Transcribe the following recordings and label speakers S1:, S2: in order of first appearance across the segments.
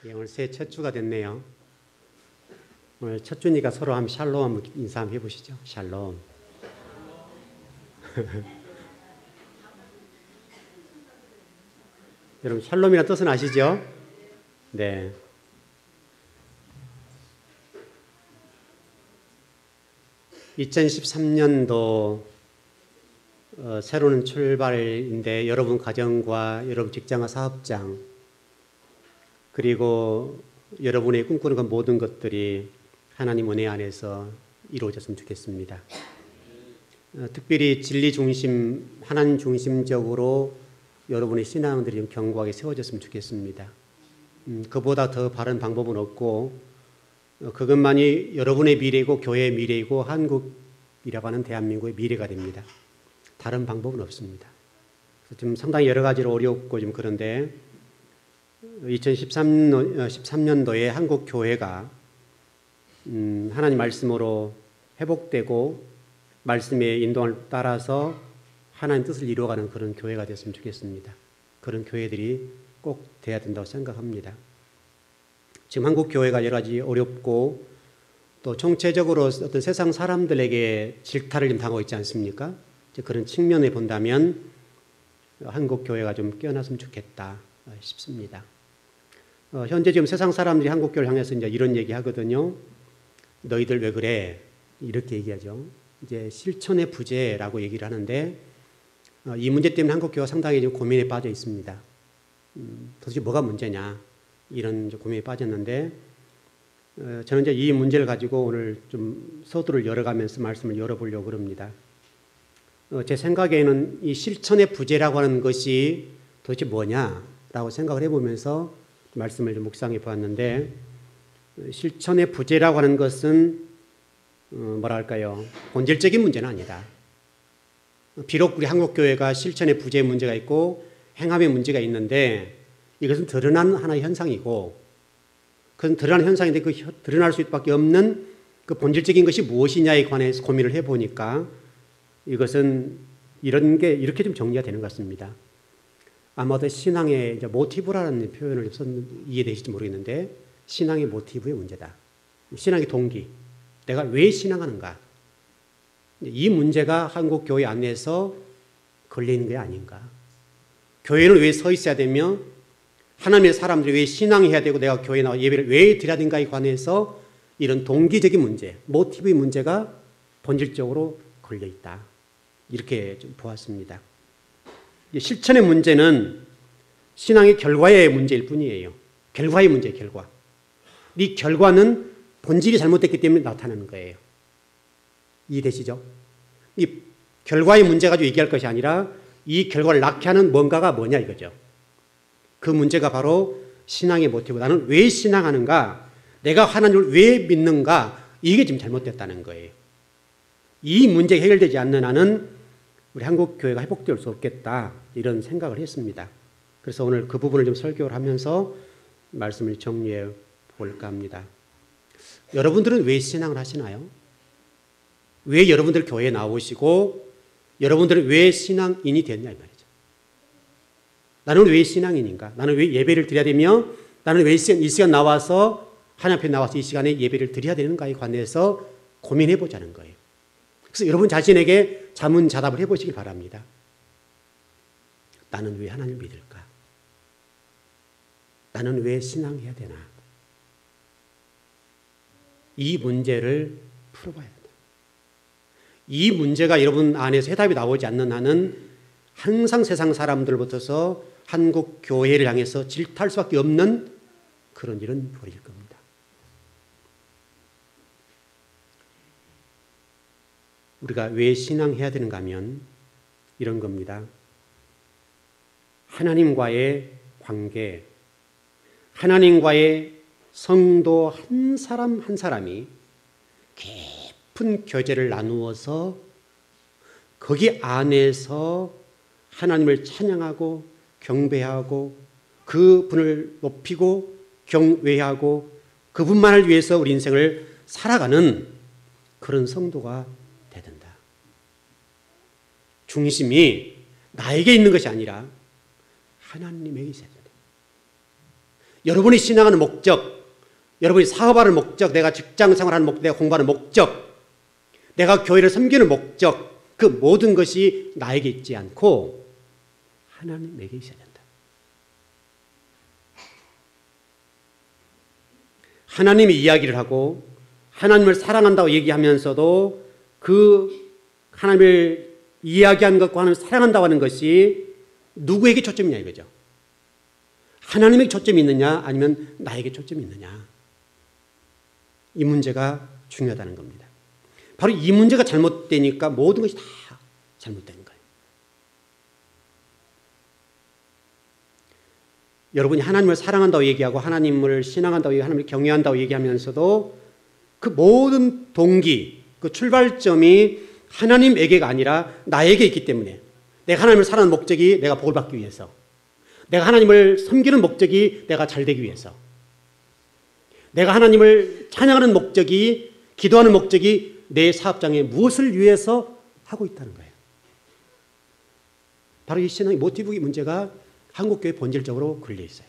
S1: 예, 오늘 새해 첫 주가 됐네요. 오늘 첫 주니까 서로 한번 샬롬 한번 인사 한번 해보시죠. 샬롬. 여러분 샬롬이라는 뜻은 아시죠? 네. (2013년도) 새로운 출발인데 여러분 가정과 여러분 직장과 사업장 그리고 여러분의 꿈꾸는 그 모든 것들이 하나님 은혜 안에서 이루어졌으면 좋겠습니다. 특별히 진리 중심, 하나님 중심적으로 여러분의 신앙들이 좀 견고하게 세워졌으면 좋겠습니다. 그보다 더 바른 방법은 없고 그것만이 여러분의 미래이고 교회의 미래이고 한국이라고 하는 대한민국의 미래가 됩니다. 다른 방법은 없습니다. 좀 상당히 여러 가지로 어렵고 좀 그런데 2013년도에 한국 교회가 하나님 말씀으로 회복되고 말씀의 인도를 따라서 하나님 뜻을 이루어가는 그런 교회가 됐으면 좋겠습니다. 그런 교회들이 꼭 돼야 된다고 생각합니다. 지금 한국 교회가 여러 가지 어렵고 또 총체적으로 어떤 세상 사람들에게 질타를 좀 당하고 있지 않습니까? 그런 측면에 본다면 한국 교회가 좀 깨어났으면 좋겠다 싶습니다. 현재 지금 세상 사람들이 한국 교회를 향해서 이제 이런 얘기 하거든요. 너희들 왜 그래? 이렇게 얘기하죠. 이제 실천의 부재라고 얘기를 하는데 이 문제 때문에 한국 교회가 상당히 지금 고민에 빠져 있습니다. 도대체 뭐가 문제냐? 이런 고민에 빠졌는데 저는 이제 이 문제를 가지고 오늘 좀 서두를 열어가면서 말씀을 열어보려고 합니다. 제 생각에는 이 실천의 부재라고 하는 것이 도대체 뭐냐라고 생각을 해보면서 말씀을 좀 묵상해 보았는데 실천의 부재라고 하는 것은 뭐랄까요? 본질적인 문제는 아니다. 비록 우리 한국교회가 실천의 부재 문제가 있고 행함의 문제가 있는데 이것은 드러난 하나의 현상이고 그건 드러난 현상인데 그 드러날 수밖에 없는 그 본질적인 것이 무엇이냐에 관해서 고민을 해보니까 이것은 이런 게 이렇게 좀 정리가 되는 것 같습니다. 아마도 신앙의 이제 모티브라는 표현을 이해되실지 모르겠는데 신앙의 모티브의 문제다. 신앙의 동기. 내가 왜 신앙하는가? 이 문제가 한국 교회 안에서 걸리는 게 아닌가? 교회는 왜 서 있어야 되며 하나님의 사람들이 왜 신앙해야 되고 내가 교회에 나와 예배를 왜 드려야 되는가에 관해서 이런 동기적인 문제, 모티브의 문제가 본질적으로 걸려 있다. 이렇게 좀 보았습니다. 실천의 문제는 신앙의 결과의 문제일 뿐이에요. 결과의 문제예요, 결과. 이 결과는 본질이 잘못됐기 때문에 나타나는 거예요. 이해되시죠? 이 결과의 문제 가지고 얘기할 것이 아니라 이 결과를 낳게 하는 뭔가가 뭐냐 이거죠. 그 문제가 바로 신앙의 모티브. 나는 왜 신앙하는가? 내가 하나님을 왜 믿는가? 이게 지금 잘못됐다는 거예요. 이 문제가 해결되지 않는 한은 우리 한국교회가 회복될 수 없겠다 이런 생각을 했습니다. 그래서 오늘 그 부분을 좀 설교를 하면서 말씀을 정리해 볼까 합니다. 여러분들은 왜 신앙을 하시나요? 왜 여러분들 교회에 나오시고 여러분들은 왜 신앙인이 됐냐 이 말이죠. 나는 왜 신앙인인가? 나는 왜 예배를 드려야 되며 나는 왜 이 시간 나와서 하나님 앞에 나와서 이 시간에 예배를 드려야 되는가에 관해서 고민해 보자는 거예요. 그래서 여러분 자신에게 자문자답을 해보시길 바랍니다. 나는 왜 하나님을 믿을까? 나는 왜 신앙해야 되나? 이 문제를 풀어봐야 된다. 이 문제가 여러분 안에서 해답이 나오지 않는 한은 항상 세상 사람들부터서 한국 교회를 향해서 질타할 수밖에 없는 그런 일은 벌어질 겁니다. 우리가 왜 신앙해야 되는가 하면 이런 겁니다. 하나님과의 관계, 하나님과의 성도 한 사람 한 사람이 깊은 교제를 나누어서 거기 안에서 하나님을 찬양하고 경배하고 그분을 높이고 경외하고 그분만을 위해서 우리 인생을 살아가는 그런 성도가 돼야 된다. 중심이 나에게 있는 것이 아니라 하나님에게 있어야 된다. 여러분이 신앙하는 목적, 여러분이 사업하는 목적, 내가 직장 생활하는 목적, 내가 공부하는 목적, 내가 교회를 섬기는 목적, 그 모든 것이 나에게 있지 않고 하나님에게 있어야 된다. 하나님이 이야기를 하고 하나님을 사랑한다고 얘기하면서도 그 하나님을 이야기한 것과 하나님을 사랑한다고 하는 것이 누구에게 초점이냐 이거죠. 하나님에게 초점이 있느냐 아니면 나에게 초점이 있느냐. 이 문제가 중요하다는 겁니다. 바로 이 문제가 잘못되니까 모든 것이 다 잘못되는 거예요. 여러분이 하나님을 사랑한다고 얘기하고 하나님을 신앙한다고 얘기하고 하나님을 경외한다고 얘기하면서도 그 모든 동기, 그 출발점이 하나님에게가 아니라 나에게 있기 때문에 내가 하나님을 사랑하는 목적이 내가 복을 받기 위해서, 내가 하나님을 섬기는 목적이 내가 잘되기 위해서, 내가 하나님을 찬양하는 목적이, 기도하는 목적이 내 사업장에 무엇을 위해서 하고 있다는 거예요. 바로 이 신앙의 모티브의 문제가 한국교회 본질적으로 걸려 있어요.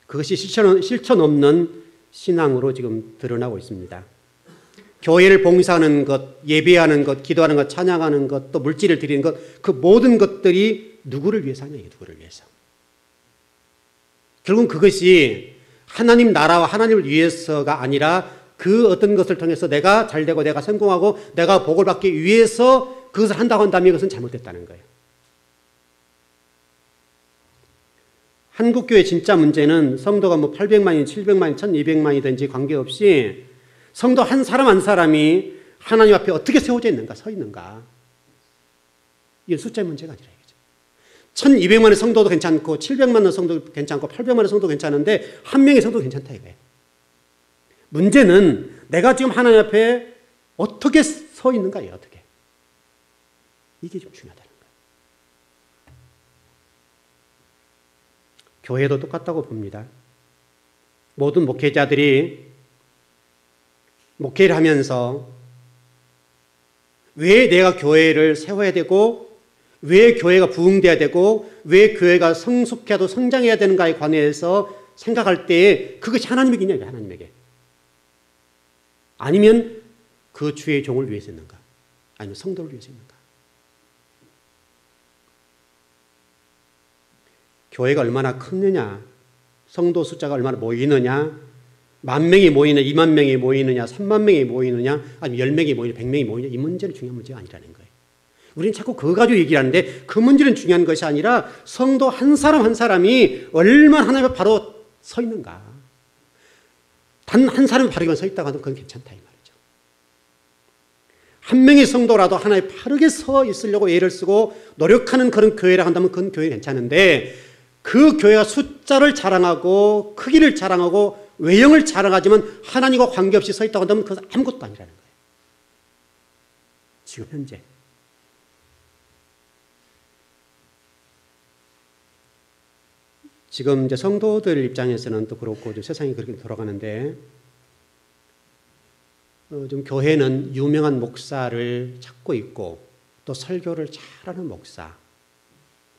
S1: 그것이 실천 없는 신앙으로 지금 드러나고 있습니다. 교회를 봉사하는 것, 예배하는 것, 기도하는 것, 찬양하는 것, 또 물질을 드리는 것, 그 모든 것들이 누구를 위해서 하냐, 누구를 위해서. 결국은 그것이 하나님 나라와 하나님을 위해서가 아니라 그 어떤 것을 통해서 내가 잘되고 내가 성공하고 내가 복을 받기 위해서 그것을 한다고 한다면 이것은 잘못됐다는 거예요. 한국교회 진짜 문제는 성도가 뭐 800만이든 700만이든 1200만이든지 관계없이 성도 한 사람 한 사람이 하나님 앞에 어떻게 세워져 있는가, 서 있는가. 이게 숫자의 문제가 아니라 이거죠. 1200만의 성도도 괜찮고 700만의 성도도 괜찮고 800만의 성도도 괜찮은데 한 명의 성도도 괜찮다 이거예요. 문제는 내가 지금 하나님 앞에 어떻게 서 있는가예요. 어떻게. 이게 좀 중요하다는 거예요. 교회도 똑같다고 봅니다. 모든 목회자들이 목회를 하면서 왜 내가 교회를 세워야 되고 왜 교회가 부흥돼야 되고 왜 교회가 성숙해도 성장해야 되는가에 관해서 생각할 때 그것이 하나님에게 있냐, 하나님에게. 아니면 그 주의 종을 위해서 있는가, 아니면 성도를 위해서 있는가. 교회가 얼마나 크느냐, 성도 숫자가 얼마나 모이느냐, 10,000명이 모이느냐, 20,000명이 모이느냐, 30,000명이 모이느냐, 아니면 10명이 모이느냐, 100명이 모이느냐, 이 문제는 중요한 문제가 아니라는 거예요. 우리는 자꾸 그거 가지고 얘기를 하는데 그 문제는 중요한 것이 아니라 성도 한 사람 한 사람이 얼마나 하나님 앞에 바로 서 있는가. 단 한 사람이 바르게 서 있다고 하면 그건 괜찮다 이 말이죠. 한 명의 성도라도 하나님 바르게 서 있으려고 애를 쓰고 노력하는 그런 교회라 한다면 그건 교회 괜찮은데 그 교회가 숫자를 자랑하고 크기를 자랑하고 외형을 자랑하지만 하나님과 관계없이 서 있다고 한다면 그것은 아무것도 아니라는 거예요. 지금 현재. 지금 이제 성도들 입장에서는 또 그렇고 좀 세상이 그렇게 돌아가는데 좀 교회는 유명한 목사를 찾고 있고 또 설교를 잘하는 목사,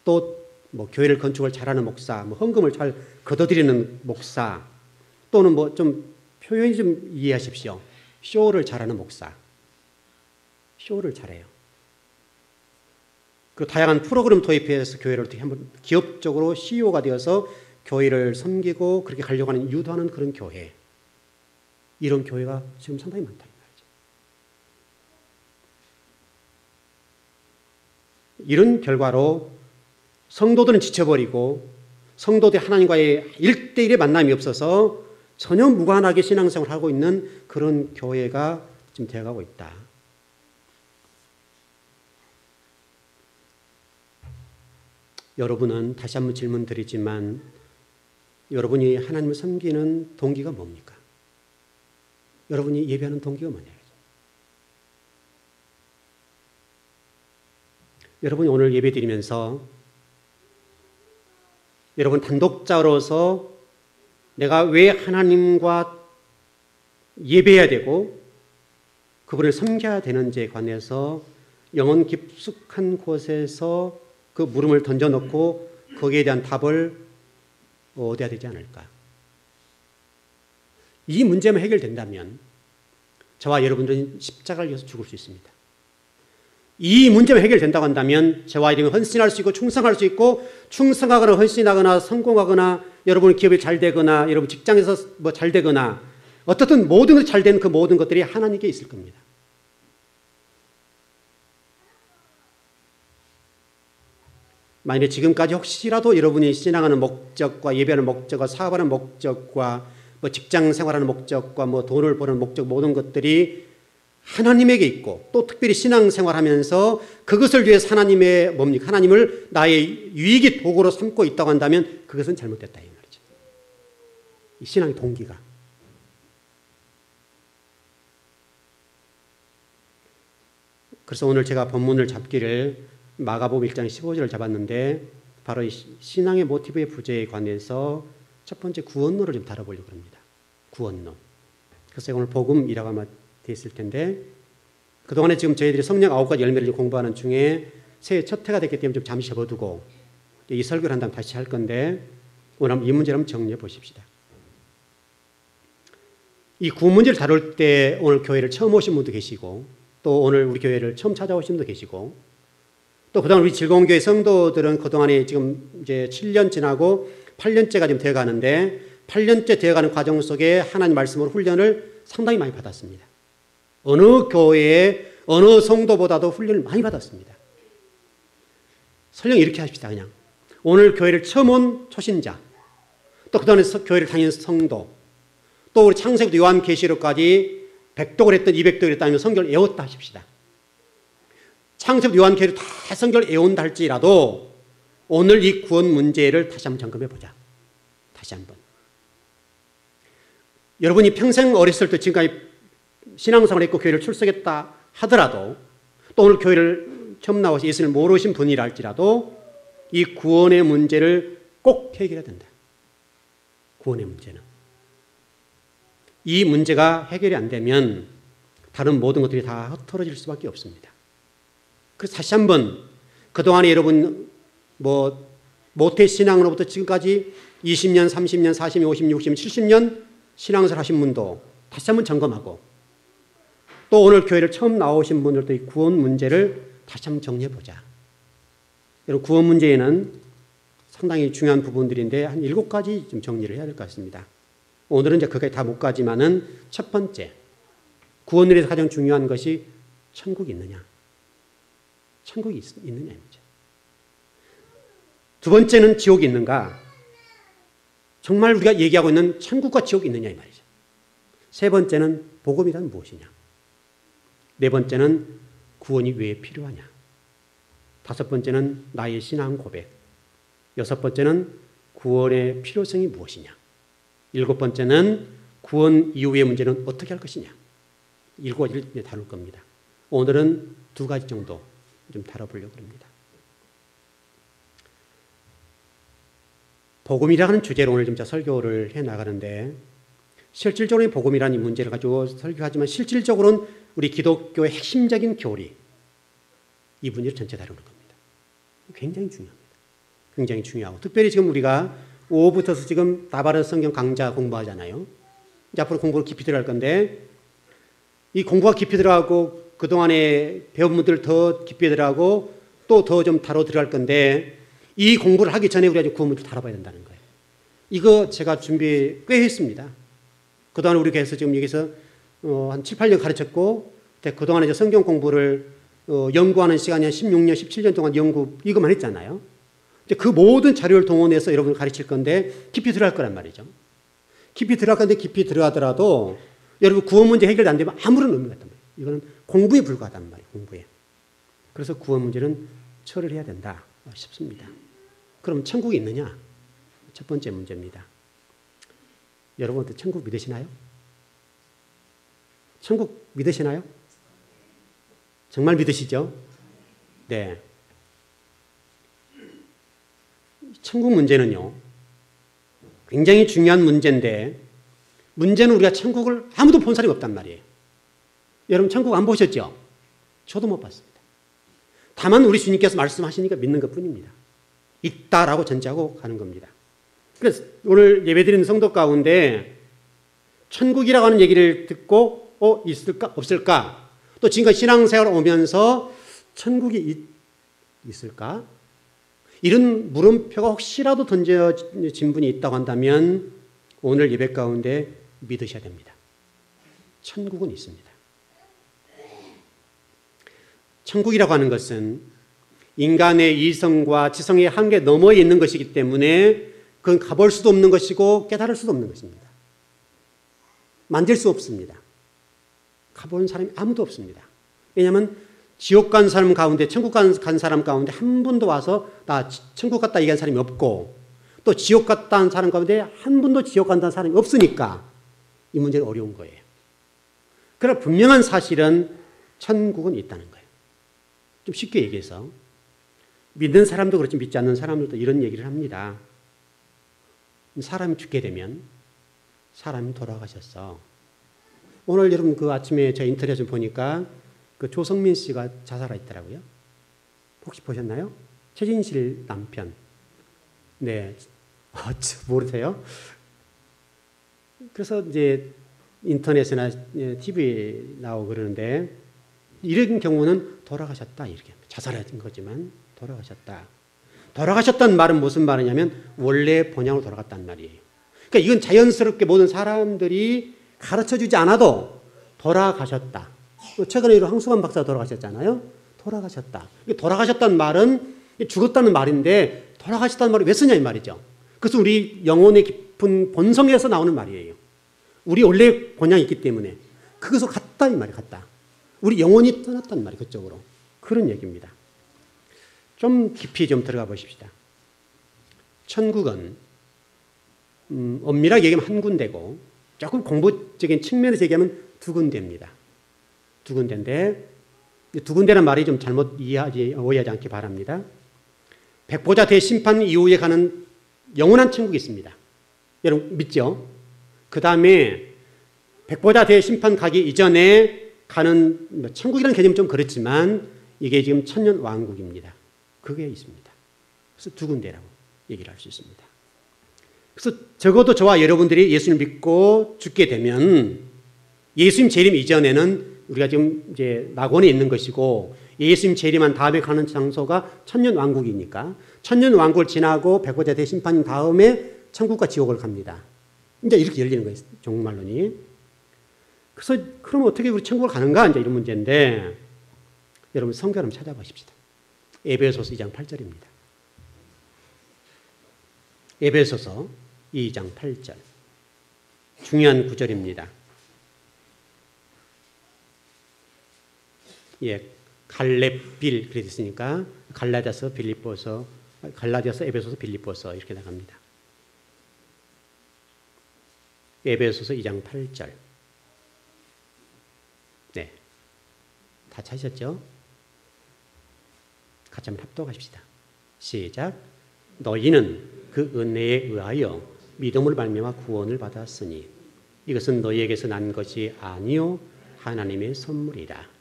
S1: 또 뭐 교회를 건축을 잘하는 목사, 뭐 헌금을 잘 걷어들이는 목사, 또는 뭐 좀 표현이 좀 이해하십시오. 쇼를 잘하는 목사, 쇼를 잘해요. 그 다양한 프로그램 도입해서 교회를 어떻게 한번 기업적으로 CEO가 되어서 교회를 섬기고 그렇게 가려고 하는 유도하는 그런 교회, 이런 교회가 지금 상당히 많다 이 말이죠. 이런 결과로 성도들은 지쳐버리고 성도들이 하나님과의 1대1의 만남이 없어서 전혀 무관하게 신앙생활을 하고 있는 그런 교회가 지금 되어가고 있다. 여러분은 다시 한번 질문 드리지만 여러분이 하나님을 섬기는 동기가 뭡니까? 여러분이 예배하는 동기가 뭐냐? 여러분이 오늘 예배 드리면서 여러분 단독자로서 내가 왜 하나님과 예배해야 되고 그분을 섬겨야 되는지에 관해서 영혼 깊숙한 곳에서 그 물음을 던져놓고 그 거기에 대한 답을 얻어야 되지 않을까. 이 문제만 해결된다면 저와 여러분들은 십자가를 위해서 죽을 수 있습니다. 이 문제만 해결된다고 한다면 저와 여러분이 헌신할 수 있고 충성할 수 있고, 충성하거나 헌신하거나 성공하거나 여러분 기업이 잘 되거나 여러분 직장에서 뭐 잘 되거나 어떻든 모든 것이 잘 되는 그 모든 것들이 하나님께 있을 겁니다. 만약에 지금까지 혹시라도 여러분이 신앙하는 목적과 예배하는 목적과 사업하는 목적과 뭐 직장 생활하는 목적과 뭐 돈을 버는 목적 모든 것들이 하나님에게 있고, 또 특별히 신앙생활하면서 그것을 위해서 하나님의 뭡니까? 하나님을 나의 유익의 도구로 삼고 있다고 한다면 그것은 잘못됐다 이 말이죠. 이 신앙의 동기가. 그래서 오늘 제가 본문을 잡기를 마가복음 1장 15절을 잡았는데, 바로 이 신앙의 모티브의 부재에 관해서 첫 번째 구원론을 좀 다뤄보려고 합니다. 구원론. 그래서 오늘 복음이라고 아마 돼 있을 텐데, 그동안에 지금 저희들이 성령 9가지 열매를 공부하는 중에 새해 첫 해가 됐기 때문에 좀 잠시 접어두고 이 설교를 한다면 다시 할 건데, 오늘 이 문제를 한번 정리해 보십시다. 이 구원 문제를 다룰 때 오늘 교회를 처음 오신 분도 계시고, 또 오늘 우리 교회를 처음 찾아오신 분도 계시고, 또 그동안 우리 즐거운 교회 성도들은 그동안에 지금 이제 7년 지나고 8년째가 지금 되어 가는데, 8년째 되어 가는 과정 속에 하나님 말씀으로 훈련을 상당히 많이 받았습니다. 어느 교회에 어느 성도보다도 훈련을 많이 받았습니다. 설령 이렇게 하십시다. 그냥 오늘 교회를 처음 온 초신자, 또 그동안에 교회를 다니는 성도, 또 우리 창세기부터 요한계시록까지 100독을 했던 200독을 했다 하면 성경을 외웠다 하십시다. 창세기부터 요한계시록 다 성경을 외운다 할지라도 오늘 이 구원 문제를 다시 한번 점검해 보자. 다시 한번. 여러분이 평생 어렸을 때 지금까지 신앙생활을 했고 교회를 출석했다 하더라도, 또 오늘 교회를 처음 나와서 예수를 모르신 분이라 할지라도 이 구원의 문제를 꼭 해결해야 된다. 구원의 문제는. 이 문제가 해결이 안 되면 다른 모든 것들이 다 흩어질 수밖에 없습니다. 그래서 다시 한번 그동안에 여러분 뭐 모태 신앙으로부터 지금까지 20년, 30년, 40년, 50년, 60년, 70년 신앙생활 하신 분도 다시 한번 점검하고, 또 오늘 교회를 처음 나오신 분들도 이 구원 문제를 다시 한번 정리해 보자. 여러분, 구원 문제에는 상당히 중요한 부분들인데 한 7가지 좀 정리를 해야 될 것 같습니다. 오늘은 이제 거기까지 다 못 가지만은, 첫 번째, 구원을 위해서 가장 중요한 것이 천국이 있느냐. 천국이 있느냐입니다. 두 번째는 지옥이 있는가. 정말 우리가 얘기하고 있는 천국과 지옥이 있느냐 이 말이죠. 세 번째는 복음이란 무엇이냐. 네 번째는 구원이 왜 필요하냐. 다섯 번째는 나의 신앙 고백. 여섯 번째는 구원의 필요성이 무엇이냐. 일곱 번째는 구원 이후의 문제는 어떻게 할 것이냐. 7가지를 다룰 겁니다. 오늘은 2가지 정도 좀 다뤄보려고 합니다. 복음이라는 주제로 오늘 좀 설교를 해나가는데, 실질적으로 복음이라는 이 문제를 가지고 설교하지만 실질적으로는 우리 기독교의 핵심적인 교리, 이 문제를 전체 다루는 겁니다. 굉장히 중요합니다. 굉장히 중요하고, 특별히 지금 우리가 5부터서 지금 다바르 성경 강좌 공부하잖아요. 이제 앞으로 공부를 깊이 들어갈 건데, 이 공부가 깊이 들어가고 그동안에 배운 분들 더 깊이 들어가고 또 더 좀 다뤄 들어갈 건데, 이 공부를 하기 전에 우리가 구원 문제를 다뤄봐야 된다는 거예요. 이거 제가 준비 꽤 했습니다. 그동안 우리 교회에서 지금 여기서 한 7, 8년 가르쳤고, 그동안에 이제 성경 공부를 연구하는 시간이 한 16년, 17년 동안 연구 이것만 했잖아요. 그 모든 자료를 동원해서 여러분을 가르칠 건데 깊이 들어갈 거란 말이죠. 깊이 들어갈 건데 깊이 들어가더라도 여러분 구원 문제 해결이 안 되면 아무런 의미가 없단 말이에요. 이거는 공부에 불과하단 말이에요. 공부에. 그래서 구원 문제는 처리를 해야 된다 싶습니다. 그럼 천국이 있느냐? 첫 번째 문제입니다. 여러분들 천국 믿으시나요? 천국 믿으시나요? 정말 믿으시죠? 네. 천국 문제는요, 굉장히 중요한 문제인데, 문제는 우리가 천국을 아무도 본 사람이 없단 말이에요. 여러분 천국 안 보셨죠? 저도 못 봤습니다. 다만 우리 주님께서 말씀하시니까 믿는 것 뿐입니다. 있다라고 전제하고 가는 겁니다. 그래서 오늘 예배드리는 성도 가운데 천국이라고 하는 얘기를 듣고 있을까 없을까? 또 지금까지 신앙생활 오면서 천국이 있을까? 이런 물음표가 혹시라도 던져진 분이 있다고 한다면 오늘 예배 가운데 믿으셔야 됩니다. 천국은 있습니다. 천국이라고 하는 것은 인간의 이성과 지성의 한계 너머에 있는 것이기 때문에 그건 가볼 수도 없는 것이고 깨달을 수도 없는 것입니다. 만질 수 없습니다. 가본 사람이 아무도 없습니다. 왜냐하면 지옥 간 사람 가운데 천국 간 사람 가운데 한 분도 와서 나 천국 갔다 얘기한 사람이 없고 또 지옥 갔다는 사람 가운데 한 분도 지옥 간다는 사람이 없으니까 이 문제는 어려운 거예요. 그러나 분명한 사실은 천국은 있다는 거예요. 좀 쉽게 얘기해서 믿는 사람도 그렇지 믿지 않는 사람들도 이런 얘기를 합니다. 사람이 죽게 되면 사람이 돌아가셨어. 오늘 여러분 그 아침에 저 인터넷 좀 보니까 그 조성민 씨가 자살했더라고요. 혹시 보셨나요? 최진실 남편. 네. 모르세요? 그래서 이제 인터넷이나 TV에 나오고 그러는데 이런 경우는 돌아가셨다 이렇게 자살한 거지만 돌아가셨다. 돌아가셨다는 말은 무슨 말이냐면 원래 본향으로 돌아갔다는 말이에요. 그러니까 이건 자연스럽게 모든 사람들이 가르쳐주지 않아도 돌아가셨다. 최근에 황수관 박사가 돌아가셨잖아요. 돌아가셨다. 돌아가셨다는 말은 죽었다는 말인데 돌아가셨다는 말을 왜 쓰냐 이 말이죠. 그것은 우리 영혼의 깊은 본성에서 나오는 말이에요. 우리 원래 본향이 있기 때문에 그것과 같다 이 말이 같다. 우리 영혼이 떠났다는 말이 그쪽으로. 그런 얘기입니다. 좀 깊이 좀 들어가 보십시다. 천국은 엄밀하게 얘기하면 한 군데고 조금 공부적인 측면에서 얘기하면 두 군데입니다. 두 군데인데 두 군데란 말이 좀 잘못 오해하지 않기 바랍니다. 백보자 대심판 이후에 가는 영원한 천국이 있습니다. 여러분 믿죠? 그 다음에 백보자 대심판 가기 이전에 가는 천국이라는 개념은 좀 그렇지만 이게 지금 천년 왕국입니다. 그게 있습니다. 그래서 두 군데라고 얘기를 할 수 있습니다. 그래서 적어도 저와 여러분들이 예수님을 믿고 죽게 되면 예수님 재림 이전에는 우리가 지금 이제 낙원에 있는 것이고 예수님 재림한 다음에 가는 장소가 천년 왕국이니까 천년 왕국을 지나고 백보자 대심판 다음에 천국과 지옥을 갑니다. 이제 이렇게 열리는 거예요. 종말론이. 그래서 그럼 어떻게 우리 천국을 가는가 이제 이런 문제인데 여러분 성경 한번 찾아보십시다. 에베소서 2장 8절입니다. 에베소서 2장 8절. 중요한 구절입니다. 예, 갈렙빌 그렇게 됐으니까 갈라디아서 빌립보서, 갈라디아서 에베소서 빌립보서 이렇게 나갑니다. 에베소서 2장 8절. 네, 다 찾으셨죠? 같이 한번 합독하십시다. 시작. 너희는 그 은혜에 의하여 믿음을 말미암아 구원을 받았으니 이것은 너희에게서 난 것이 아니요 하나님의 선물이라.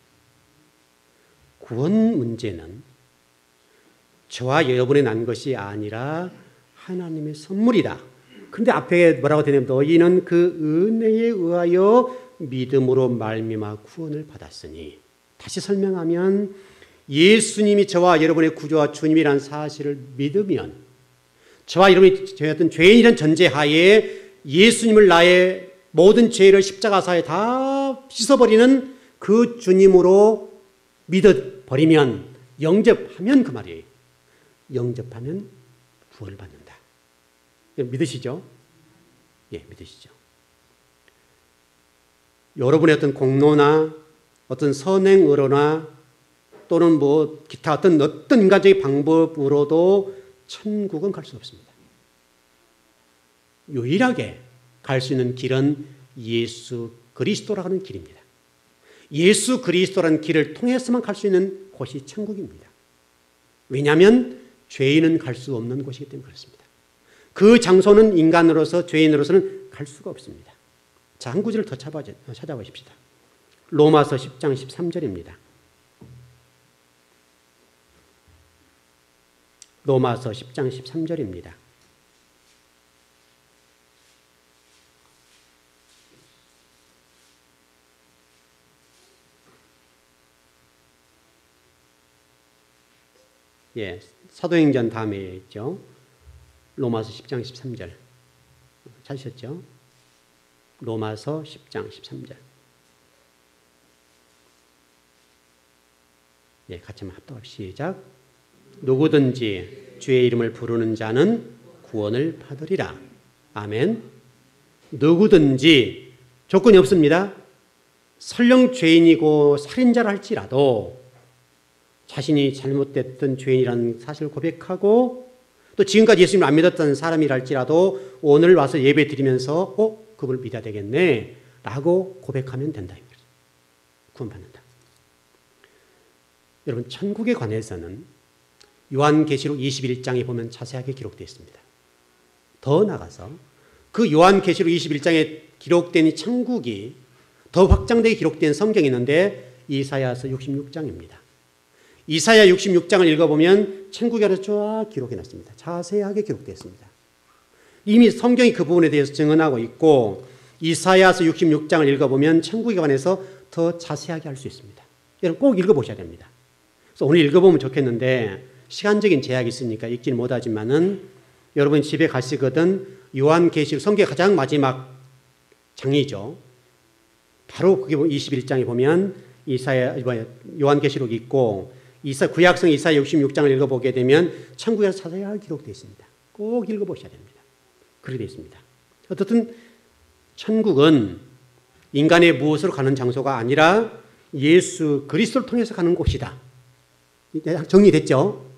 S1: 구원 문제는 저와 여러분에 난 것이 아니라 하나님의 선물이다. 그런데 앞에 뭐라고 되냐면 너희는 그 은혜에 의하여 믿음으로 말미암아 구원을 받았으니. 다시 설명하면 예수님이 저와 여러분의 구주와 주님이라는 사실을 믿으면 저와 여러분이 어떤 죄인이라는 전제하에 예수님을 나의 모든 죄를 십자가사에 다 씻어버리는 그 주님으로 믿어버리면 영접하면 그 말이에요. 영접하면 구원을 받는다. 믿으시죠? 예, 믿으시죠? 여러분의 어떤 공로나 어떤 선행으로나 또는 뭐 기타 어떤 인간적인 방법으로도 천국은 갈 수 없습니다. 유일하게 갈 수 있는 길은 예수 그리스도라는 길입니다. 예수 그리스도라는 길을 통해서만 갈 수 있는 곳이 천국입니다. 왜냐하면 죄인은 갈 수 없는 곳이기 때문에 그렇습니다. 그 장소는 인간으로서 죄인으로서는 갈 수가 없습니다. 자, 한 구절을 더 찾아보십시다. 로마서 10장 13절입니다. 로마서 10장 13절입니다. 예, 사도행전 다음에 있죠. 로마서 10장 13절. 찾으셨죠? 로마서 10장 13절. 예, 같이 한번 합독합시다. 시작. 누구든지 주의 이름을 부르는 자는 구원을 받으리라. 아멘. 누구든지 조건이 없습니다. 설령 죄인이고 살인자라 할지라도 자신이 잘못됐던 죄인이라는 사실을 고백하고 또 지금까지 예수님을 안 믿었던 사람이랄지라도 오늘 와서 예배 드리면서 그분을 믿어야 되겠네 라고 고백하면 된다. 구원받는다. 여러분, 천국에 관해서는 요한계시록 21장에 보면 자세하게 기록되어 있습니다. 더 나아가서 그 요한계시록 21장에 기록된 이 천국이 더 확장되게 기록된 성경이 있는데 이사야서 66장입니다. 이사야 66장을 읽어보면 천국에 관해서 쫙 기록해놨습니다. 자세하게 기록되어 있습니다. 이미 성경이 그 부분에 대해서 증언하고 있고 이사야서 66장을 읽어보면 천국에 관해서 더 자세하게 알 수 있습니다. 여러분 꼭 읽어보셔야 됩니다. 그래서 오늘 읽어보면 좋겠는데 시간적인 제약이 있으니까 읽지는 못하지만은 여러분 집에 가시거든 요한계시록 성경의 가장 마지막 장이죠. 바로 그게 21장에 보면 요한계시록이 있고 구약성 이사야 66장을 읽어보게 되면 천국에서 자세하게 기록되어 있습니다. 꼭 읽어보셔야 됩니다. 그렇게 되어 있습니다. 어떻든 천국은 인간의 무엇으로 가는 장소가 아니라 예수 그리스도를 통해서 가는 곳이다. 정리됐죠?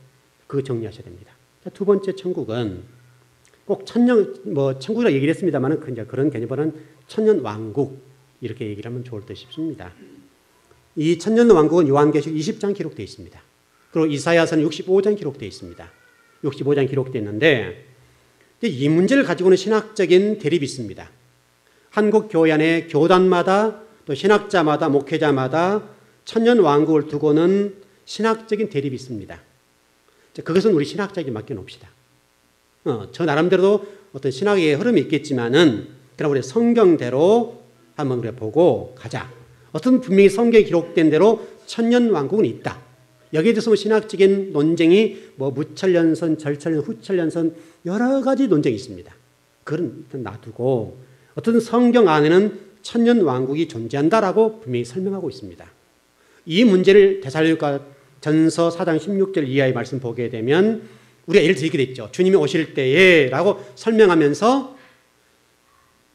S1: 그거 정리하셔야 됩니다. 두 번째 천국은 꼭 천국이라고 얘기를 했습니다만 그런 개념은 천년 왕국 이렇게 얘기를 하면 좋을 듯 싶습니다. 이 천년 왕국은 요한계시록 20장 기록되어 있습니다. 그리고 이사야서는 65장 기록되어 있습니다. 65장 기록되어 있는데 이 문제를 가지고는 신학적인 대립이 있습니다. 한국 교회 안에 교단마다 또 신학자마다 목회자마다 천년 왕국을 두고는 신학적인 대립이 있습니다. 그것은 우리 신학자에게 맡겨놓읍시다. 저 나름대로도 어떤 신학의 흐름이 있겠지만은 그럼 우리 성경대로 한번 우리가 보고 가자. 어떤 분명히 성경에 기록된 대로 천년 왕국은 있다. 여기에 대해서 신학적인 논쟁이 무천년선, 절천년, 후천년선 여러 가지 논쟁이 있습니다. 그건 일단 놔두고 어떤 성경 안에는 천년 왕국이 존재한다라고 분명히 설명하고 있습니다. 이 문제를 데살로니가 전서 4장 16절 이하의 말씀 보게 되면 우리가 예를 들게 됐죠. 주님이 오실 때에 라고 설명하면서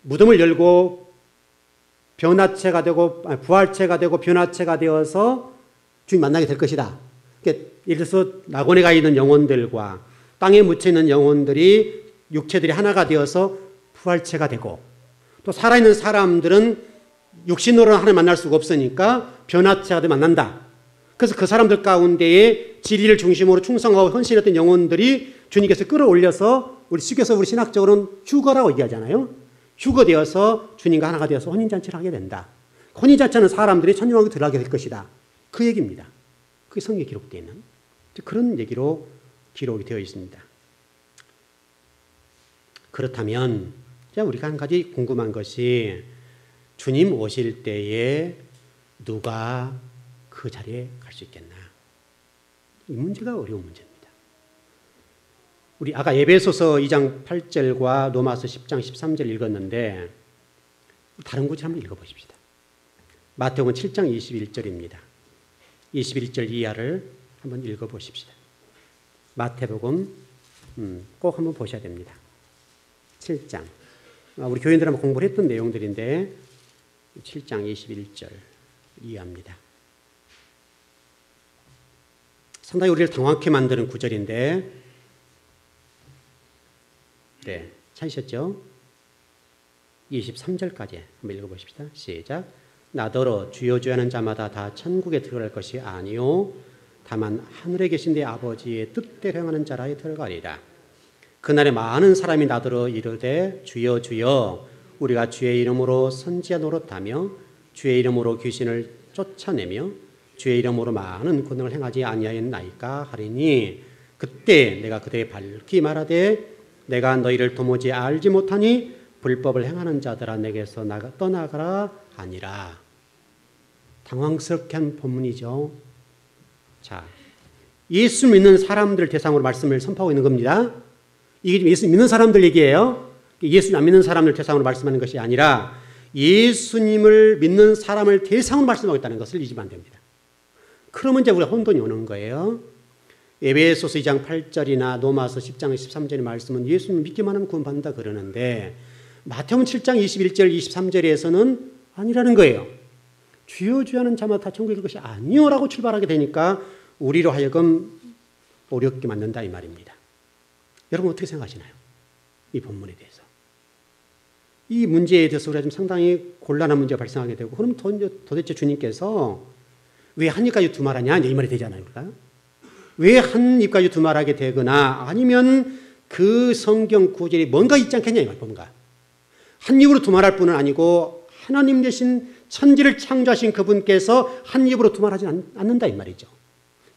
S1: 무덤을 열고 변화체가 되고 부활체가 되고 변화체가 되어서 주님 만나게 될 것이다. 그러니까 예를 들어서 낙원에 가 있는 영혼들과 땅에 묻혀 있는 영혼들이 육체들이 하나가 되어서 부활체가 되고 또 살아있는 사람들은 육신으로는 하나님 만날 수가 없으니까 변화체가 되어 만난다. 그래서 그 사람들 가운데에 진리를 중심으로 충성하고 헌신했던 영혼들이 주님께서 끌어올려서 우리 신학적으로는 휴거라고 얘기하잖아요. 휴거되어서 주님과 하나가 되어서 혼인잔치를 하게 된다. 혼인잔치는 사람들이 천년왕국에 들어가게 될 것이다. 그 얘기입니다. 그게 성경에 기록되어 있는 그런 얘기로 기록이 되어 있습니다. 그렇다면 우리가 한 가지 궁금한 것이 주님 오실 때에 누가 그 자리에 갈 수 있겠나? 이 문제가 어려운 문제입니다. 우리 아까 에베소서 2장 8절과 로마서 10장 13절 읽었는데 다른 구절 한번 읽어보십시다. 마태복음 7장 21절입니다. 21절 이하를 한번 읽어보십시다. 마태복음 꼭 한번 보셔야 됩니다. 7장 우리 교인들 한번 공부를 했던 내용들인데 7장 21절 이하입니다. 상당히 우리를 당황케 만드는 구절인데 네, 찾으셨죠? 23절까지 한번 읽어보십시다. 시작. 나더러 주여 주여 하는 자마다 다 천국에 들어갈 것이 아니요 다만 하늘에 계신 내 아버지의 뜻대로 행하는 자라에 들어가리라. 그날에 많은 사람이 나더러 이르되 주여 주여 우리가 주의 이름으로 선지자 노릇하며 주의 이름으로 귀신을 쫓아내며 주의 이름으로 많은 권능을 행하지 아니하였나이까 하리니 그때 내가 그대에 밝히 말하되 내가 너희를 도무지 알지 못하니 불법을 행하는 자들아 내게서 떠나가라 하니라. 당황스럽게 한 본문이죠. 자, 예수 믿는 사람들 대상으로 말씀을 선포하고 있는 겁니다. 이게 예수 믿는 사람들 얘기예요. 예수 안 믿는 사람들 대상으로 말씀하는 것이 아니라 예수님을 믿는 사람을 대상으로 말씀하고 있다는 것을 잊으면 안 됩니다. 그러면 이제 우리가 혼돈이 오는 거예요. 에베소서 2장 8절이나 로마서 10장 13절의 말씀은 예수님 믿기만 하면 구원받는다 그러는데 마태복음 7장 21절 23절에서는 아니라는 거예요. 주여 주여 하는 자마다 다 천국에 갈 것이 아니요라고 출발하게 되니까 우리로 하여금 어렵게 만든다 이 말입니다. 여러분 어떻게 생각하시나요? 이 본문에 대해서. 이 문제에 대해서 우리가 좀 상당히 곤란한 문제가 발생하게 되고 그럼 도대체 주님께서 왜 한 입까지 두말하냐 이 말이 되잖아요. 우리가. 왜 한 입까지 두말하게 되거나 아니면 그 성경 구절이 뭔가 있지 않겠냐 이 말 뭔가. 한 입으로 두말할 뿐은 아니고 하나님 대신 천지를 창조하신 그분께서 한 입으로 두말하지 않는다 이 말이죠.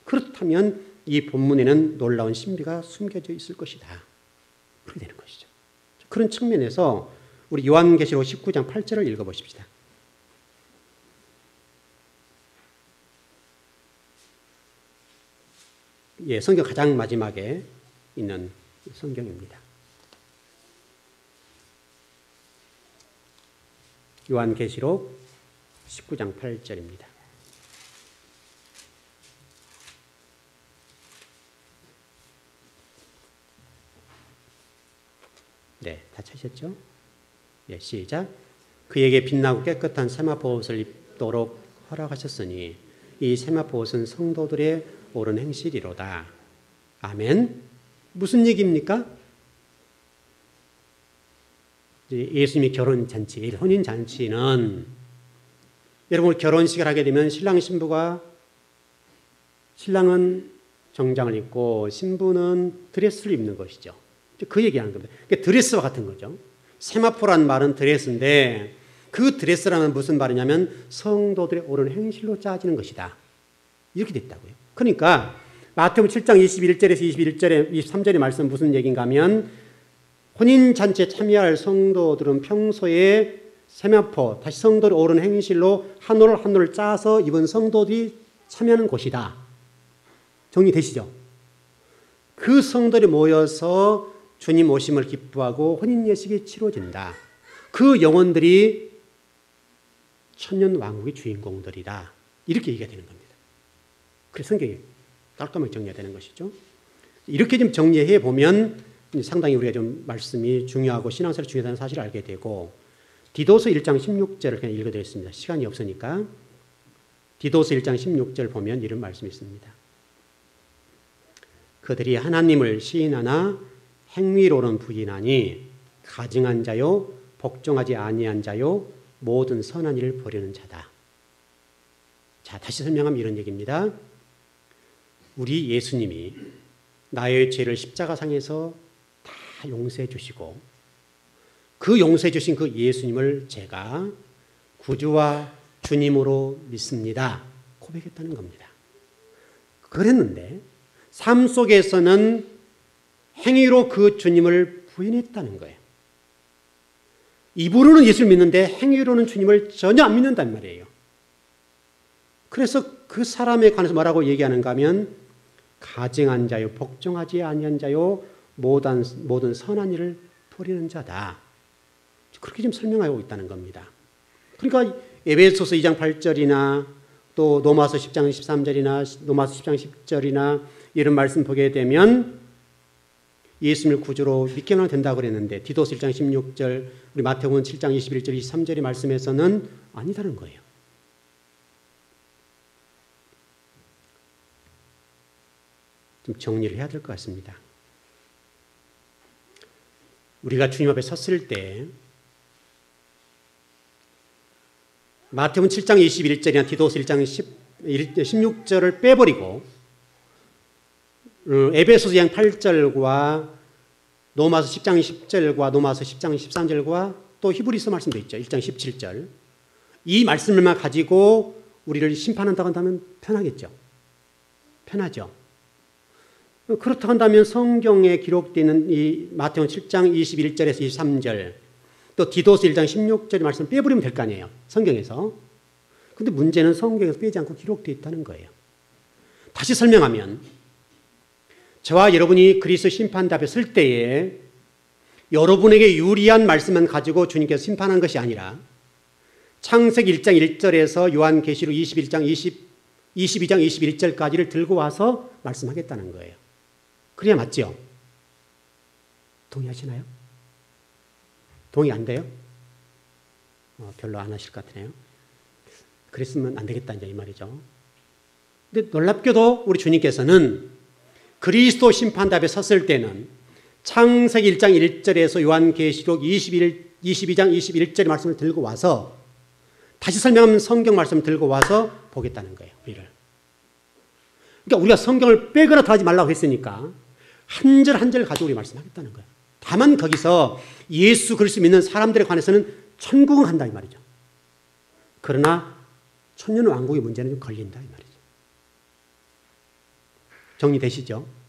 S1: 그렇다면 이 본문에는 놀라운 신비가 숨겨져 있을 것이다. 그렇게 되는 것이죠. 그런 측면에서 우리 요한계시록 19장 8절을 읽어보십시다. 예, 성경 가장 마지막에 있는 성경입니다. 요한계시록 19장 8절입니다. 네, 다 찾으셨죠? 예, 시작. 그에게 빛나고 깨끗한 세마포 옷을 입도록 허락하셨으니 이 세마포 옷은 성도들의 옳은 행실이로다. 아멘. 무슨 얘기입니까? 예수님의 결혼잔치, 혼인잔치는 여러분 결혼식을 하게 되면 신랑 신부가 신랑은 정장을 입고 신부는 드레스를 입는 것이죠. 그 얘기하는 겁니다. 그러니까 드레스와 같은 거죠. 세마포란 말은 드레스인데 그 드레스라는 무슨 말이냐면 성도들의 옳은 행실로 짜지는 것이다. 이렇게 됐다고요. 그러니까 마태복음 7장 21절에서 21절에 23절의 말씀은 무슨 얘기인가 하면 혼인잔치에 참여할 성도들은 평소에 세마포, 다시 성도를 옳은 행실로 한 올 한 올 짜서 입은 성도들이 참여하는 곳이다. 정리되시죠? 그 성도들이 모여서 주님 오심을 기뻐하고 혼인 예식이 치러진다. 그 영혼들이 천년 왕국의 주인공들이다. 이렇게 얘기가 되는 겁니다. 그래서 성경이 깔끔하게 정리가 되는 것이죠. 이렇게 좀 정리해 보면 상당히 우리가 좀 말씀이 중요하고 신앙생활이 중요하다는 사실을 알게 되고 디도서 1장 16절을 그냥 읽어드렸습니다. 시간이 없으니까. 디도서 1장 16절 보면 이런 말씀이 있습니다. 그들이 하나님을 시인하나 행위로는 부인하니 가증한 자요 복종하지 아니한 자요 모든 선한 일을 버리는 자다. 자, 다시 설명하면 이런 얘기입니다. 우리 예수님이 나의 죄를 십자가상에서 다 용서해 주시고 그 용서해 주신 그 예수님을 제가 구주와 주님으로 믿습니다. 고백했다는 겁니다. 그랬는데 삶 속에서는 행위로 그 주님을 부인했다는 거예요. 입으로는 예수를 믿는데 행위로는 주님을 전혀 안 믿는단 말이에요. 그래서 그 사람에 관해서 뭐라고 얘기하는가 하면 가증한 자요 복종하지 아니한 자요 모든 선한 일을 버리는 자다. 그렇게 좀 설명하고 있다는 겁니다. 그러니까 에베소서 2장 8절이나 또 로마서 10장 13절이나 로마서 10장 10절이나 이런 말씀 보게 되면 예수님을 구주로 믿기만 하면 된다고 그랬는데 디도서 1장 16절 우리 마태복음 7장 21절 23절의 말씀에서는 아니다는 거예요. 좀 정리를 해야 될 것 같습니다. 우리가 주님 앞에 섰을 때 마태복음 7장 21절이나 디도서 1장 16절을 빼버리고 에베소서 2장 8절과 로마서 10장 10절과 로마서 10장 13절과 또 히브리서 말씀도 있죠. 1장 17절. 이 말씀을만 가지고 우리를 심판한다고 한다면 편하겠죠. 편하죠. 그렇다 한다면 성경에 기록되어 있는 이 마태복음 7장 21절에서 23절, 또 디도스 1장 16절의 말씀을 빼버리면 될 거 아니에요, 성경에서. 근데 문제는 성경에서 빼지 않고 기록되어 있다는 거예요. 다시 설명하면, 저와 여러분이 그리스도 심판대 앞에 설 때에 여러분에게 유리한 말씀만 가지고 주님께서 심판한 것이 아니라 창세기 1장 1절에서 요한계시록 22장 21절까지를 들고 와서 말씀하겠다는 거예요. 그래야 맞죠? 동의하시나요? 동의 안 돼요? 별로 안 하실 것 같으네요. 그랬으면 안 되겠다 이제 이 말이죠. 근데 놀랍게도 우리 주님께서는 그리스도 심판대 앞에 섰을 때는 창세기 1장 1절에서 요한계시록 22장 21절의 말씀을 들고 와서, 다시 설명하면 성경 말씀을 들고 와서 보겠다는 거예요, 우리를. 그러니까 우리가 성경을 빼거나 더하지 말라고 했으니까 한 절 한 절 가지고 우리 말씀하겠다는 거예요. 다만 거기서 예수 그리스도 믿는 사람들에 관해서는 천국은 간다 이 말이죠. 그러나 천년왕국의 문제는 좀 걸린다 이 말이죠. 정리되시죠?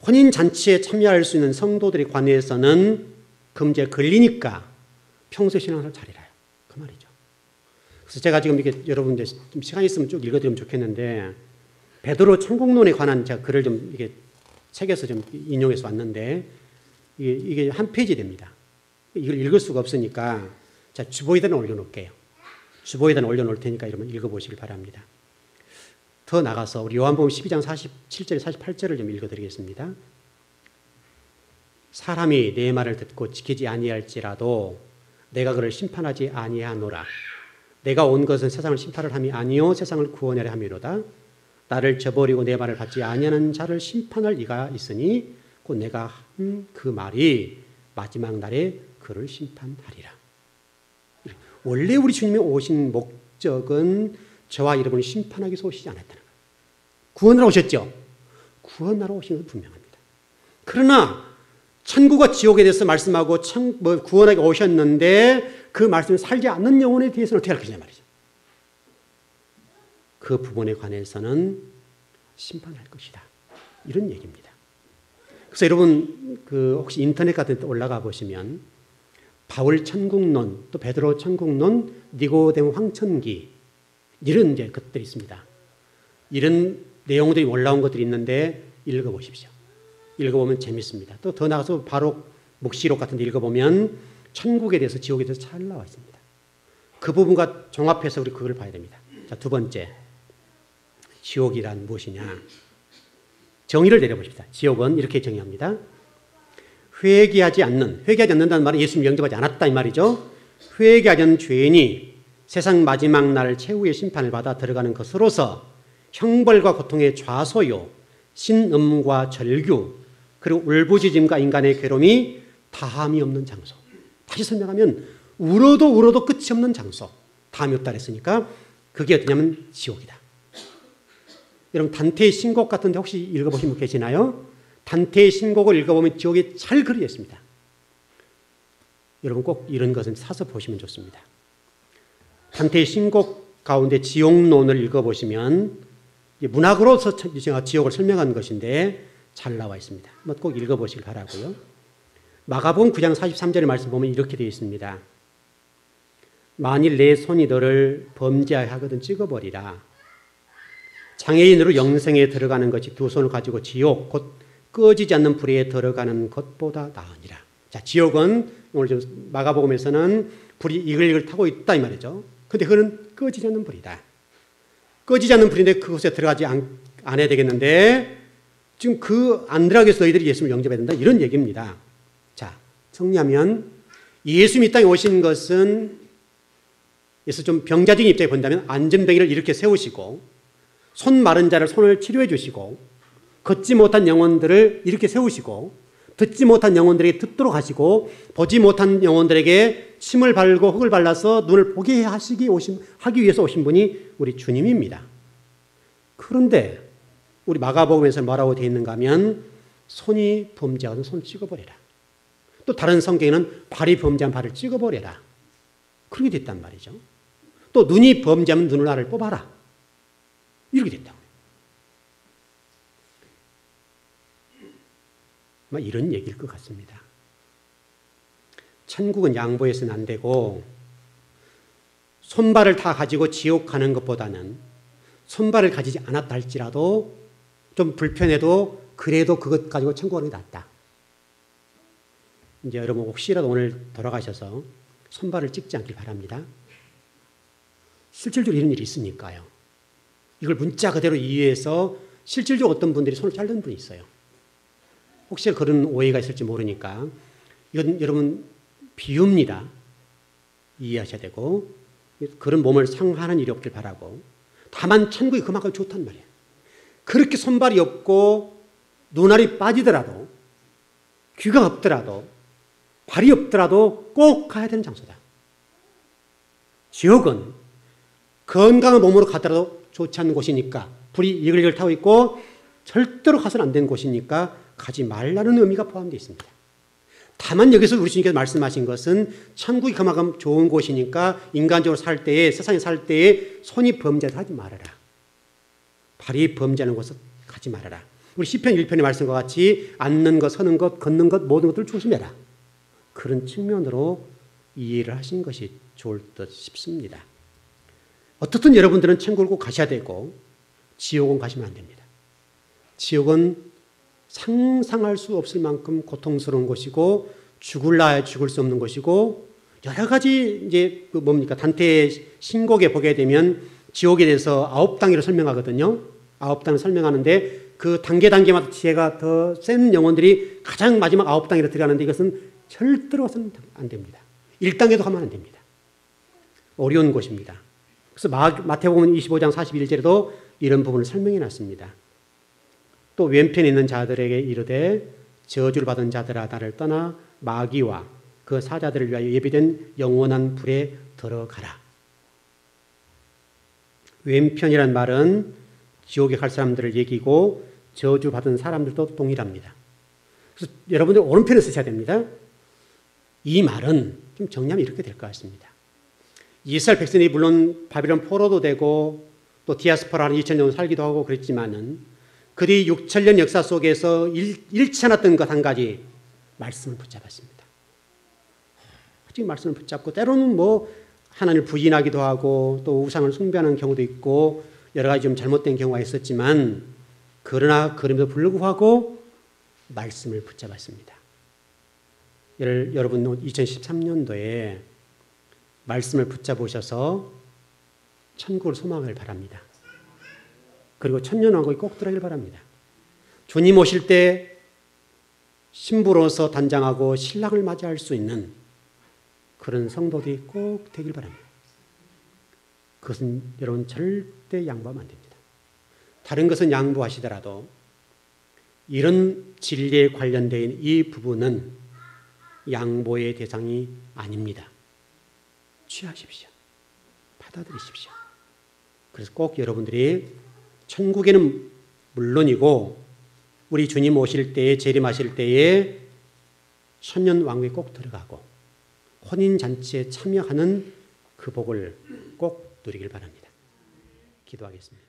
S1: 혼인잔치에 참여할 수 있는 성도들에 관해서는 그 문제에 걸리니까 평소 신앙을 잘해라요, 그 말이죠. 그래서 제가 지금 이렇게 여러분들 좀 시간 있으면 쭉 읽어드리면 좋겠는데, 베드로 천국론에 관한 제가 글을 좀 이게 책에서 좀 인용해서 왔는데, 이게 한 페이지 됩니다. 이걸 읽을 수가 없으니까 제가 주보에다 올려놓을게요. 주보에다 올려놓을 테니까 여러분 읽어보시길 바랍니다. 더 나가서 우리 요한복음 12장 47절 48절을 좀 읽어드리겠습니다. 사람이 내 말을 듣고 지키지 아니할지라도 내가 그를 심판하지 아니하노라. 내가 온 것은 세상을 심판을 함이 아니요 세상을 구원하려 함이로다. 나를 저버리고 내 말을 받지 아니하는 자를 심판할 이가 있으니 곧 내가 한 그 말이 마지막 날에 그를 심판하리라. 원래 우리 주님이 오신 목적은 저와 여러분을 심판하기 위해서 오시지 않았다는 거예요. 구원하러 오셨죠? 구원하러 오신 건 분명합니다. 그러나 천국과 지옥에 대해서 말씀하고 구원하게 오셨는데 그 말씀을 살지 않는 영혼에 대해서는 어떻게 할 거냐 말이죠. 그 부분에 관해서는 심판할 것이다, 이런 얘기입니다. 그래서 여러분 혹시 인터넷 같은 데 올라가 보시면 바울 천국론, 또 베드로 천국론, 니고데모 황천기, 이런 이제 것들이 있습니다. 이런 내용들이 올라온 것들이 있는데 읽어보십시오. 읽어보면 재밌습니다. 또 더 나가서 바로 묵시록 같은 데 읽어보면 천국에 대해서 지옥에 대해서 잘 나와 있습니다. 그 부분과 종합해서 우리 그걸 봐야 됩니다. 자, 두 번째, 지옥이란 무엇이냐? 정의를 내려보십시다. 지옥은 이렇게 정의합니다. 회개하지 않는다는 말은 예수님 영접하지 않았다 이 말이죠. 회개하지 않는 죄인이 세상 마지막 날 최후의 심판을 받아 들어가는 것으로서 형벌과 고통의 좌소요, 신음과 절규, 그리고 울부짖음과 인간의 괴로움이 다함이 없는 장소. 다시 설명하면 울어도 끝이 없는 장소. 다함이 없다 그랬으니까 그게 어떠냐면 지옥이다. 여러분 단테의 신곡 같은 데 혹시 읽어보신 분 계시나요? 단테의 신곡을 읽어보면 지옥에 잘 그려져 있습니다. 여러분 꼭 이런 것은 사서 보시면 좋습니다. 단테의 신곡 가운데 지옥론을 읽어보시면 문학으로서 지옥을 설명한 것인데 잘 나와 있습니다. 한번 꼭 읽어보시길 바라고요. 마가복음 9장 43절의 말씀 보면 이렇게 되어 있습니다. 만일 내 손이 너를 범죄하게 하거든 찍어버리라. 장애인으로 영생에 들어가는 것이 두 손을 가지고 지옥, 곧 꺼지지 않는 불에 들어가는 것보다 나으니라. 자, 지옥은 오늘 좀 마가복음에서는 불이 이글이글 타고 있다 이 말이죠. 근데 그거는 꺼지지 않는 불이다. 꺼지지 않는 불인데 그곳에 들어가지 않아야 되겠는데 지금 안 들어가기 위해서 너희들이 예수를 영접해야 된다, 이런 얘기입니다. 자, 정리하면 예수님이 이 땅에 오신 것은, 그래서 좀 병자적인 입장에 본다면 안전병이를 이렇게 세우시고 손 마른 자를 손을 치료해 주시고 걷지 못한 영혼들을 이렇게 세우시고 듣지 못한 영혼들에게 듣도록 하시고 보지 못한 영혼들에게 침을 바르고 흙을 발라서 눈을 보게 하기 위해서 오신 분이 우리 주님입니다. 그런데 우리 마가복음에서 뭐라고 되어 있는가 하면 손이 범죄하거든 손 찍어버려라. 또 다른 성경에는 발이 범죄한 발을 찍어버려라. 그렇게 됐단 말이죠. 또 눈이 범죄하면 눈을 알을 뽑아라. 이렇게 됐다고요. 이런 얘기일 것 같습니다. 천국은 양보해서는 안 되고 손발을 다 가지고 지옥 가는 것보다는 손발을 가지지 않았다 할지라도 좀 불편해도 그래도 그것 가지고 천국 가는 게 낫다. 이제 여러분 혹시라도 오늘 돌아가셔서 손발을 찍지 않길 바랍니다. 실질적으로 이런 일이 있으니까요. 이걸 문자 그대로 이해해서 실질적으로 어떤 분들이 손을 자른 분이 있어요. 혹시 그런 오해가 있을지 모르니까 이건 여러분 비유입니다. 이해하셔야 되고 그런 몸을 상하는 일이 없길 바라고 다만 천국이 그만큼 좋단 말이에요. 그렇게 손발이 없고 눈알이 빠지더라도 귀가 없더라도 발이 없더라도 꼭 가야 되는 장소다. 지옥은 건강한 몸으로 가더라도 좋지 않은 곳이니까 불이 이글이글 타고 있고 절대로 가서는 안 되는 곳이니까 가지 말라는 의미가 포함되어 있습니다. 다만 여기서 우리 주님께서 말씀하신 것은 천국이 그만큼 좋은 곳이니까 인간적으로 살 때에 세상에 살 때에 손이 범죄를 하지 말아라. 발이 범죄하는 곳을 가지 말아라. 우리 시편 1편의 말씀과 같이 앉는 것, 서는 것, 걷는 것 모든 것들을 조심해라. 그런 측면으로 이해를 하신 것이 좋을 듯 싶습니다. 어떻든 여러분들은 천국을 꼭 가셔야 되고 지옥은 가시면 안 됩니다. 지옥은 상상할 수 없을 만큼 고통스러운 곳이고 죽을라 죽을 수 없는 곳이고 여러 가지 이제 단테의 신곡에 보게 되면 지옥에 대해서 9단계로 설명하거든요. 9단계를 설명하는데 그 단계마다 지혜가 더 센 영혼들이 가장 마지막 9단계로 들어가는데 이것은 절대로 가서는 안 됩니다. 1단계도 가면 안 됩니다. 어려운 곳입니다. 그래서 마태복음 25장 41절에도 이런 부분을 설명해 놨습니다. 또 왼편에 있는 자들에게 이르되 저주를 받은 자들아 나를 떠나 마귀와 그 사자들을 위하여 예비된 영원한 불에 들어가라. 왼편이란 말은 지옥에 갈 사람들을 얘기고 저주받은 사람들도 동일합니다. 그래서 여러분들 오른편에 쓰셔야 됩니다. 이 말은 좀 정리하면 이렇게 될 것 같습니다. 이스라엘 백성이 물론 바빌론 포로도 되고 또 디아스포라는 2000년 살기도 하고 그랬지만은 그들이 6000년 역사 속에서 잃지 않았던 것 한 가지 말씀을 붙잡았습니다. 지금 말씀을 붙잡고 때로는 하나님을 부인하기도 하고 또 우상을 숭배하는 경우도 있고 여러 가지 좀 잘못된 경우가 있었지만 그러나 그럼에도 불구하고 말씀을 붙잡았습니다. 여러분 2013년도에 말씀을 붙잡으셔서 천국을 소망을 바랍니다. 그리고 천년왕국에 꼭 들어가길 바랍니다. 주님 오실 때 신부로서 단장하고 신랑을 맞이할 수 있는 그런 성도들이 꼭 되길 바랍니다. 그것은 여러분 절대 양보하면 안 됩니다. 다른 것은 양보하시더라도 이런 진리에 관련된 이 부분은 양보의 대상이 아닙니다. 취하십시오. 받아들이십시오. 그래서 꼭 여러분들이 천국에는 물론이고 우리 주님 오실 때에 재림하실 때에 천년왕국에 꼭 들어가고 혼인잔치에 참여하는 그 복을 꼭 누리길 바랍니다. 기도하겠습니다.